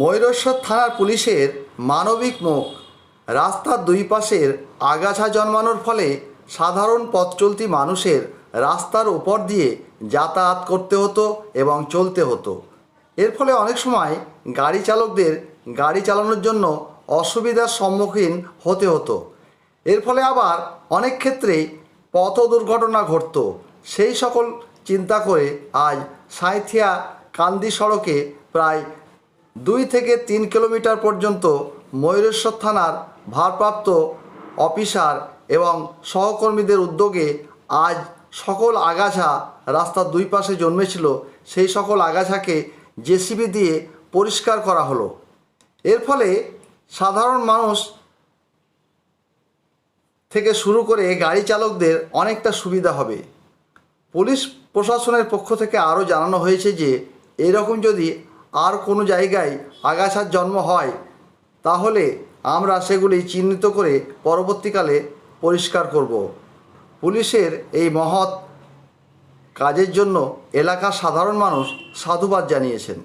ময়ূরেশ্বর থানার পুলিশের মানবিক মুখ। রাস্তার দুই পাশের আগাছা জন্মানোর ফলে সাধারণ পথচলতি মানুষের রাস্তার উপর দিয়ে যাতায়াত করতে হতো এবং চলতে হতো। এর ফলে অনেক সময় গাড়ি চালকদের গাড়ি চালানোর জন্য অসুবিধার সম্মুখীন হতে হতো। এর ফলে আবার অনেক ক্ষেত্রেই পথ দুর্ঘটনা ঘটত। সেই সকল চিন্তা করে আজ সাঁইথিয়া কান্দি সড়কে প্রায় 2 থেকে 3 কিলোমিটার পর্যন্ত ময়ূরেশ্বর থানার ভারপ্রাপ্ত অফিসার এবং সহকর্মীদের উদ্যোগে আজ সকল আগাছা রাস্তার দুই পাশে জন্মেছিল সেই সকল আগাছাকে জেসিবি দিয়ে পরিষ্কার করা হলো। এর ফলে সাধারণ মানুষ থেকে শুরু করে গাড়ি চালকদের অনেকটা সুবিধা হবে। পুলিশ প্রশাসনের পক্ষ থেকে আরও জানানো হয়েছে যে এরকম যদি আর কোনো জায়গায় আগাছার জন্ম হয় তাহলে আমরা সেগুলি চিহ্নিত করে পরবর্তীকালে পরিষ্কার করব। পুলিশের এই মহৎ কাজের জন্য এলাকার সাধারণ মানুষ সাধুবাদ জানিয়েছেন।